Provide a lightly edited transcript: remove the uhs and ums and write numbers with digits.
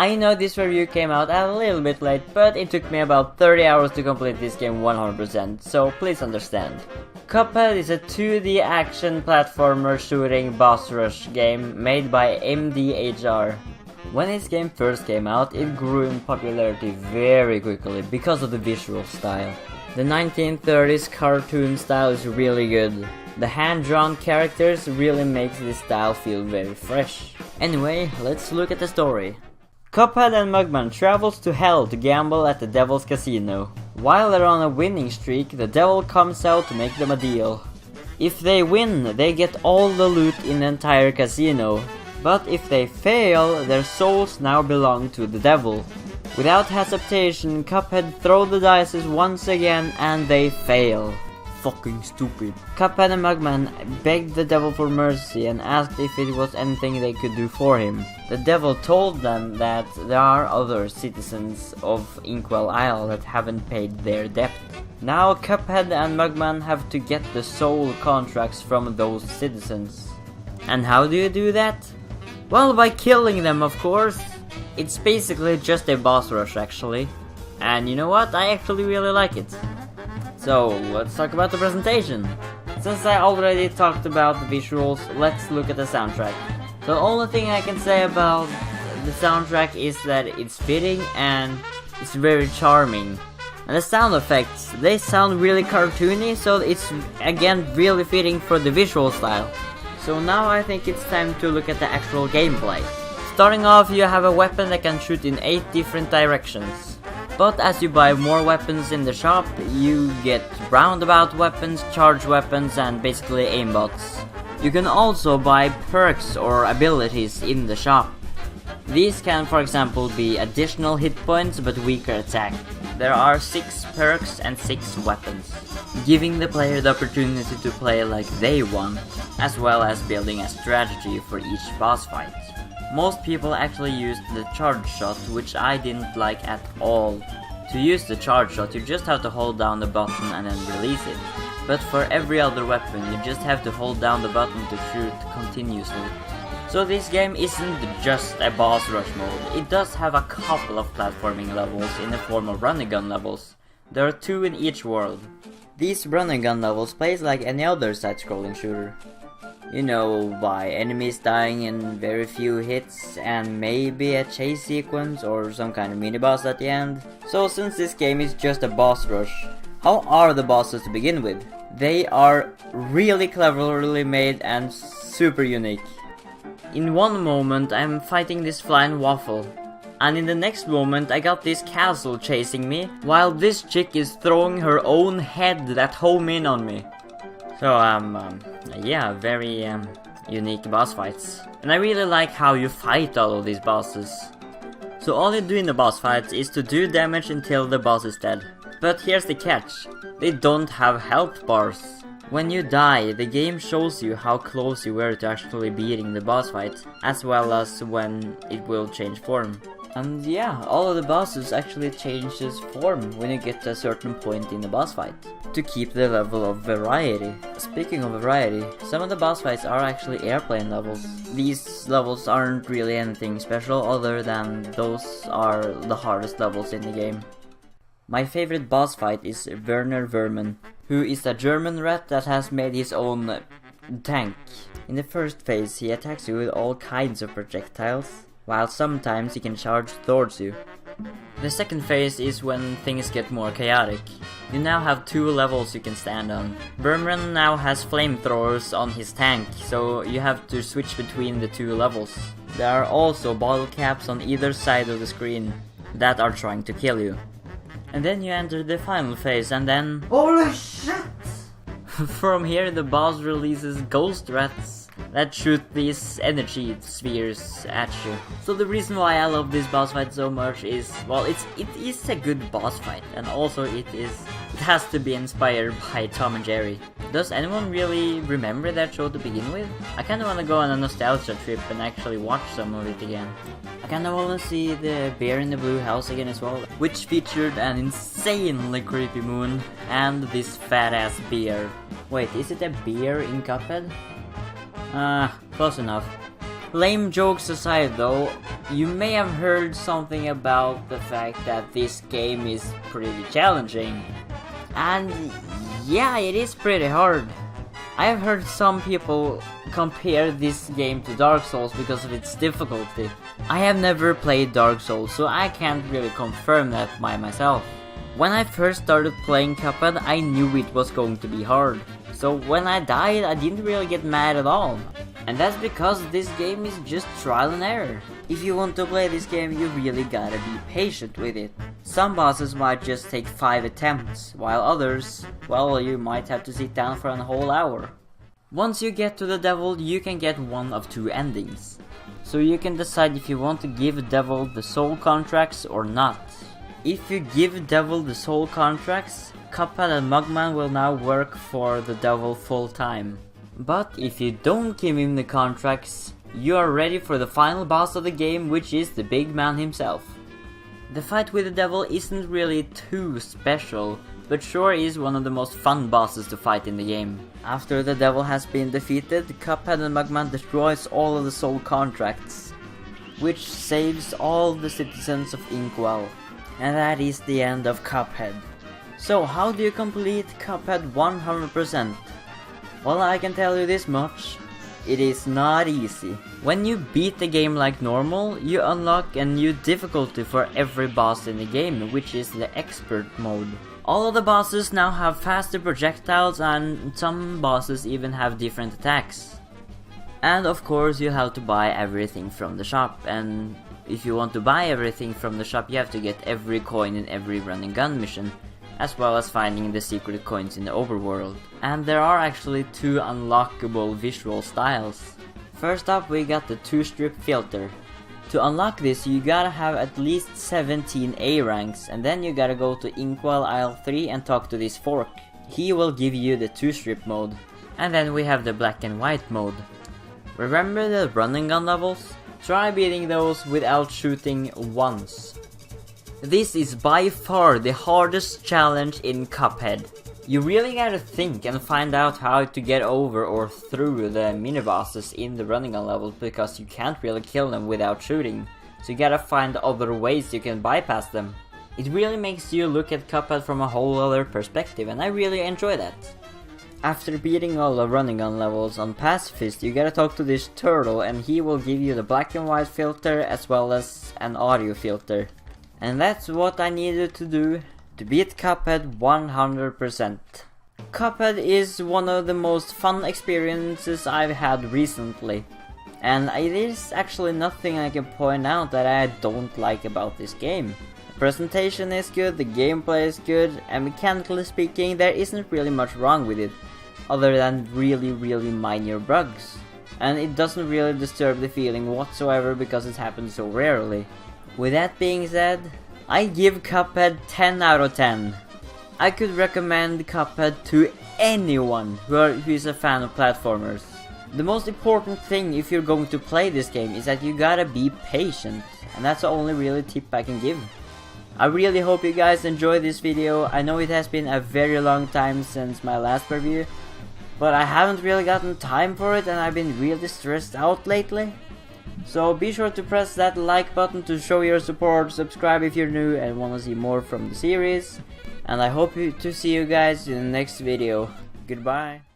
I know this review came out a little bit late, but it took me about 30 hours to complete this game 100%, so please understand. Cuphead is a 2D action platformer shooting boss rush game made by MDHR. When this game first came out, it grew in popularity very quickly because of the visual style. The 1930s cartoon style is really good. The hand-drawn characters really makes this style feel very fresh. Anyway, let's look at the story. Cuphead and Mugman travels to hell to gamble at the Devil's Casino. While they're on a winning streak, the devil comes out to make them a deal. If they win, they get all the loot in the entire casino. But if they fail, their souls now belong to the devil. Without hesitation, Cuphead throws the dice once again and they fail. Fucking stupid. Cuphead and Mugman begged the devil for mercy and asked if it was anything they could do for him. The devil told them that there are other citizens of Inkwell Isle that haven't paid their debt. Now Cuphead and Mugman have to get the soul contracts from those citizens. And how do you do that? Well, by killing them, of course. It's basically just a boss rush actually. And you know what? I actually really like it. So, let's talk about the presentation. Since I already talked about the visuals, let's look at the soundtrack. The only thing I can say about the soundtrack is that it's fitting and it's very charming. And the sound effects, they sound really cartoony, so it's again really fitting for the visual style. So now I think it's time to look at the actual gameplay. Starting off, you have a weapon that can shoot in 8 different directions. But as you buy more weapons in the shop, you get roundabout weapons, charge weapons, and basically aimbots. You can also buy perks or abilities in the shop. These can, for example, be additional hit points but weaker attack. There are 6 perks and 6 weapons, giving the player the opportunity to play like they want, as well as building a strategy for each boss fight. Most people actually used the charge shot, which I didn't like at all. To use the charge shot, you just have to hold down the button and then release it. But for every other weapon, you just have to hold down the button to shoot continuously. So this game isn't just a boss rush mode, it does have a couple of platforming levels in the form of run and gun levels. There are 2 in each world. These run and gun levels plays like any other side-scrolling shooter. You know, by enemies dying in very few hits and maybe a chase sequence or some kind of mini-boss at the end. So since this game is just a boss rush, how are the bosses to begin with? They are really cleverly made and super unique. In one moment I'm fighting this flying waffle, and in the next moment I got this castle chasing me, while this chick is throwing her own head at home in on me. So yeah, very unique boss fights. And I really like how you fight all of these bosses. So all you do in the boss fights is to do damage until the boss is dead. But here's the catch, they don't have health bars. When you die, the game shows you how close you were to actually beating the boss fight, as well as when it will change form. And yeah, all of the bosses actually changes form when you get to a certain point in the boss fight, to keep the level of variety. Speaking of variety, some of the boss fights are actually airplane levels. These levels aren't really anything special other than those are the hardest levels in the game. My favorite boss fight is Werner Verman, who is a German rat that has made his own tank. In the first phase he attacks you with all kinds of projectiles, while sometimes he can charge towards you. The second phase is when things get more chaotic. You now have 2 levels you can stand on. Vermin now has flamethrowers on his tank, so you have to switch between the 2 levels. There are also bottle caps on either side of the screen that are trying to kill you. And then you enter the final phase and then... Holy shit! From here the boss releases ghost rats that shoot these energy spheres at you. So the reason why I love this boss fight so much is, well, it is a good boss fight, and also it has to be inspired by Tom and Jerry. Does anyone really remember that show to begin with? I kinda wanna go on a nostalgia trip and actually watch some of it again. I kinda wanna see the Bear in the Blue House again as well, which featured an insanely creepy moon and this fat ass bear. Wait, is it a bear in Cuphead? Close enough. Lame jokes aside though, You may have heard something about the fact that this game is pretty challenging. And yeah, it is pretty hard. I have heard some people compare this game to Dark Souls because of its difficulty. I have never played Dark Souls, so I can't really confirm that by myself. When I first started playing Cuphead, I knew it was going to be hard. So when I died, I didn't really get mad at all. And that's because this game is just trial and error. If you want to play this game, you really gotta be patient with it. Some bosses might just take 5 attempts, while others, well, you might have to sit down for a whole hour. Once you get to the devil, you can get one of 2 endings. So you can decide if you want to give Devil the soul contracts or not. If you give Devil the soul contracts, Cuphead and Mugman will now work for the Devil full time. But if you don't give him the contracts, you are ready for the final boss of the game, which is the big man himself. The fight with the Devil isn't really too special, but sure is one of the most fun bosses to fight in the game. After the Devil has been defeated, Cuphead and Mugman destroys all of the soul contracts, which saves all the citizens of Inkwell. And that is the end of Cuphead. So how do you complete Cuphead 100%? Well, I can tell you this much. It is not easy. When you beat the game like normal, you unlock a new difficulty for every boss in the game, which is the expert mode. All of the bosses now have faster projectiles, and some bosses even have different attacks. And of course you have to buy everything from the shop, and if you want to buy everything from the shop, you have to get every coin in every run and gun mission, as well as finding the secret coins in the overworld. And there are actually 2 unlockable visual styles. First up, we got the 2-strip filter. To unlock this, you gotta have at least 17 A ranks, and then you gotta go to Inkwell Isle 3 and talk to this fork. He will give you the 2-strip mode. And then we have the black and white mode. Remember the run and gun levels? Try beating those without shooting once. This is by far the hardest challenge in Cuphead. You really gotta think and find out how to get over or through the mini-bosses in the running gun levels, because you can't really kill them without shooting. So you gotta find other ways you can bypass them. It really makes you look at Cuphead from a whole other perspective, and I really enjoy that. After beating all the running gun levels on Pacifist, you gotta talk to this turtle, and he will give you the black and white filter as well as an audio filter. And that's what I needed to do to beat Cuphead 100%. Cuphead is one of the most fun experiences I've had recently. And it is actually nothing I can point out that I don't like about this game. The presentation is good, the gameplay is good, and mechanically speaking there isn't really much wrong with it, other than really minor bugs. And it doesn't really disturb the feeling whatsoever because it happens so rarely. With that being said, I give Cuphead 10 out of 10. I could recommend Cuphead to anyone who is a fan of platformers. The most important thing if you're going to play this game is that you gotta be patient, and that's the only really tip I can give. I really hope you guys enjoyed this video. I know it has been a very long time since my last review, but I haven't really gotten time for it and I've been really stressed out lately. So be sure to press that like button to show your support, subscribe if you're new and want to see more from the series, and I hope to see you guys in the next video. Goodbye.